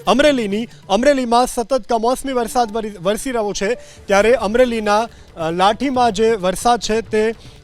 અમરેલીમાં સતત કમોસમી વરસાદ વરસી રહ્યો છે ત્યારે અમરેલીના લાઠીમાં જે વરસાદ છે તે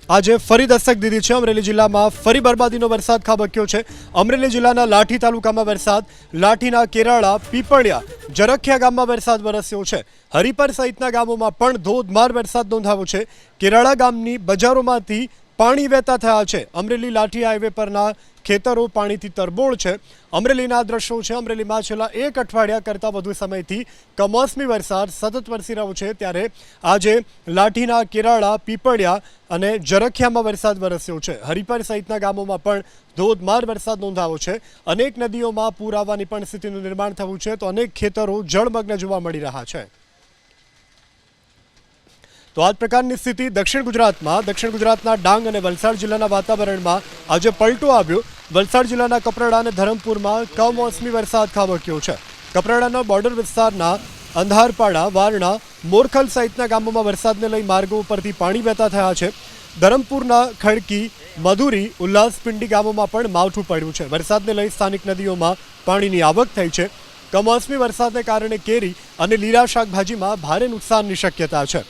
આજે ફરી દસ્તક દીધી છે। અમરેલી જિલ્લામાં ફરી બરબાદીનો વરસાદ ખાબક્યો છે। અમરેલી જિલ્લાના લાઠી તાલુકામાં વરસાદ, લાઠીના કેરાળા, પીપળિયા, જરખિયા ગામમાં વરસાદ વરસ્યો છે। હરિપર સહિતના ગામોમાં પણ ધોધમાર વરસાદ નોંધાયો છે। કેરાળા ગામની બજારોમાંથી પાણી વહેતા થયા છે। અમરેલી લાઠી હાઈવે પરના ખેતરો પાણીથી તરબોળ છે। અમરેલીના દ્રશ્યો છે। અમરેલીમાં છેલ્લા એક અઠવાડિયા કરતાં વધુ સમયથી કમોસમી વરસાદ સતત વરસી રહ્યો છે ત્યારે આજે લાઠીના કેરાળા, પીપળિયા અને જરખિયામાં વરસાદ વરસ્યો છે। હરિપર સહિતના ગામોમાં પણ ધોધમાર વરસાદ નોંધાયો છે। અનેક નદીઓમાં પૂર આવવાની પણ સ્થિતિનું નિર્માણ થયું છે તો અનેક ખેતરો જળમગ્ન જોવા મળી રહ્યા છે। તો આ પ્રકારની સ્થિતિ દક્ષિણ ગુજરાતના ડાંગ અને વલસાડ જિલ્લાના વાતાવરણમાં આજે પલટો આવ્યો। વલસાડ જિલ્લાના કપરાડા અને ધરમપુરમાં કમોસમી વરસાદ ખાબક્યો છે। કપરાડાના બોર્ડર વિસ્તારના અંધારપાડા, વારણા, મોરખલ સહિતના ગામોમાં વરસાદને લઈ માર્ગો ઉપરથી પાણી વહેતા થયા છે। ધરમપુરના ખડકી, મધુરી, ઉલ્લાસપિંડી ગામોમાં પણ માવઠું પડ્યું છે। વરસાદને લઈ સ્થાનિક નદીઓમાં પાણીની આવક થઈ છે। કમોસમી વરસાદને કારણે કેરી અને લીલા શાકભાજીમાં ભારે નુકસાનની શક્યતા છે।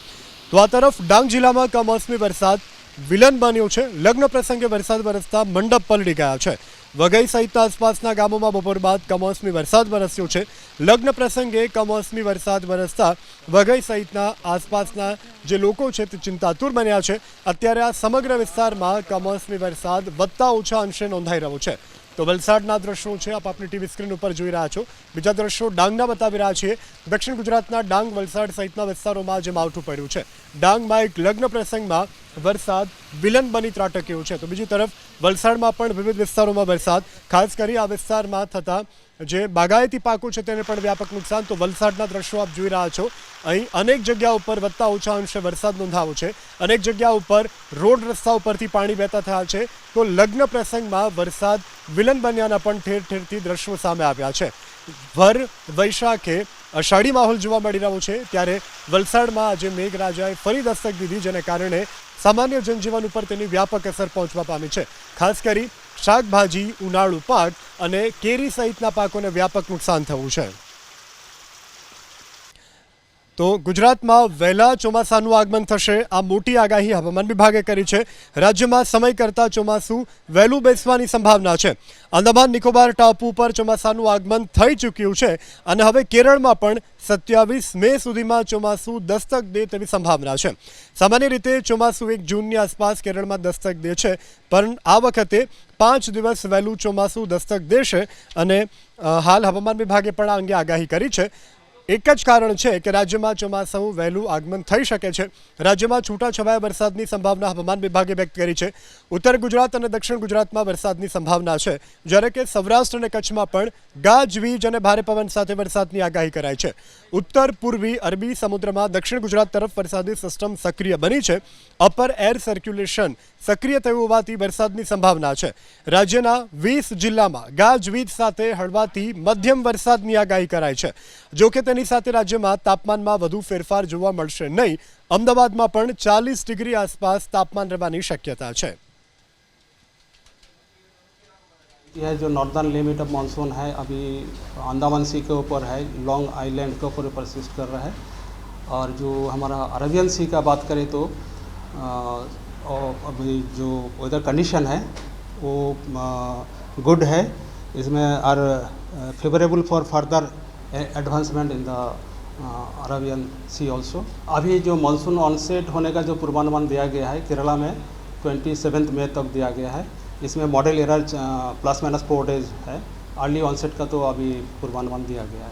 તો આ તરફ ડાંગ જિલ્લામાં કમોસમી વરસાદ વિલન બન્યો છે। લગ્ન પ્રસંગે વરસાદ વરસતા મંડપ પલળી ગયા છે। વઘઈ સહિતના આસપાસના ગામોમાં બપોર બાદ કમોસમી વરસાદ વરસ્યો છે। લગ્ન પ્રસંગે કમોસમી વરસાદ વરસતા વઘઈ સહિતના આસપાસના જે લોકો છે તે ચિંતાતુર બન્યા છે। અત્યારે આ સમગ્ર વિસ્તારમાં કમોસમી વરસાદ વધતા ઓછા અંશે નોંધાઈ રહ્યો છે। તો વલસાડના દ્રશ્યો છે, આપ આપની ટીવી સ્ક્રીન ઉપર જોઈ રહ્યા છો। બીજા દ્રશ્યો ડાંગના બતાવી રહ્યા છીએ। દક્ષિણ ગુજરાતના ડાંગ, વલસાડ સહિતના વિસ્તારોમાં આજે માવઠું પડ્યું છે। ડાંગમાં એક લગ્ન પ્રસંગમાં વરસાદ વિલન બની ત્રાટક્યો છે તો બીજી તરફ વલસાડમાં પણ વિવિધ વિસ્તારોમાં વરસાદ, ખાસ કરી આ વિસ્તારમાં થતા જે બાગાયતી પાકો છે તેને પણ વ્યાપક નુકસાન। તો વલસાડના દ્રશ્યો આપ જોઈ રહ્યા છો। અહીં અનેક જગ્યા ઉપર વધતા ઓછા અંશે વરસાદ નોંધાયો છે। અનેક જગ્યા ઉપર રોડ રસ્તા ઉપરથી પાણી વહેતા થયા છે તો લગ્ન પ્રસંગમાં વરસાદ વિલન બન્યાના પણ ઠેર ઠેરથી દ્રશ્યો સામે આવ્યા છે। ભર વૈશાખે અષાઢી માહોલ જોવા મળી રહ્યો છે ત્યારે વલસાડમાં આજે મેઘરાજાએ ફરી દસ્તક દીધી, જેને કારણે સામાન્ય જનજીવન ઉપર તેની વ્યાપક અસર પહોંચવા પામી છે। ખાસ કરી શાકભાજી, ઉનાળુ પાક અને કેરી સહિતના પાકોને વ્યાપક નુકસાન થયું છે। તો ગુજરાતમાં વહેલા ચોમાસાનું આગમન થશે, આ મોટી આગાહી હવામાન વિભાગે કરી છે। રાજ્યમાં સમય કરતાં ચોમાસું વહેલું બેસવાની સંભાવના છે। અંદમાન નિકોબાર ટાપુ પર ચોમાસાનું આગમન થઈ ચૂક્યું છે અને હવે કેરળમાં પણ 27 મે સુધીમાં ચોમાસું દસ્તક દે તેવી સંભાવના છે। સામાન્ય રીતે ચોમાસું 1 જૂનની આસપાસ કેરળમાં દસ્તક દે છે, પણ આ વખતે 5 દિવસ વહેલું ચોમાસું દસ્તક દેશે અને હાલ હવામાન વિભાગે પણ આ અંગે આગાહી કરી છે। એક જ કારણ છે કે રાજ્યમાં ચોમાસાનું વહેલું આગમન થઈ શકે છે। રાજ્યમાં છૂટાછવાયા વરસાદની સંભાવના હવામાન વિભાગે વ્યક્ત કરી છે। ઉત્તર ગુજરાત અને દક્ષિણ ગુજરાતમાં વરસાદની સંભાવના છે, જ્યારે કે સૌરાષ્ટ્ર અને કચ્છમાં પણ ગાજવીજ અને ભારે પવન સાથે વરસાદની આગાહી કરાઈ છે। ઉત્તર પૂર્વી અરબી સમુદ્રમાં દક્ષિણ ગુજરાત તરફ વરસાદી સિસ્ટમ સક્રિય બની છે। અપર એર સર્ક્યુલેશન સક્રિય થયું હોવાથી વરસાદની સંભાવના છે। રાજ્યના 20 જિલ્લામાં ગાજવીજ સાથે હળવાથી મધ્યમ વરસાદની આગાહી કરાઈ છે। જોકે તેની સાથે રાજ્યમાં તાપમાનમાં વધુ ફેરફાર જોવા મળશે નહીં। અમદાવાદમાં પણ 40 ડિગ્રી આસપાસ તાપમાન રહેવાની શક્યતા છે। यह जो नॉर्दर्न लिमिट ऑफ मानसून है अभी अंडमान सी के ऊपर है, लॉन्ग आइलैंड के ऊपर परसिस्ट कर रहा है। और जो हमारा अरेबियन सी का बात करें तो अभी जो वेदर कंडीशन है वो गुड है। इसमें are favourable for further advancement in the Arabian sea also. अभी जो मानसून ऑनसेट होने का जो पूर्वानुमान दिया गया है केरला में 27 मई तक दिया गया है। इसमें मॉडल एरर ±4 डेज है। अर्ली ऑनसेट का तो अभी पूर्वानुमान दिया गया है।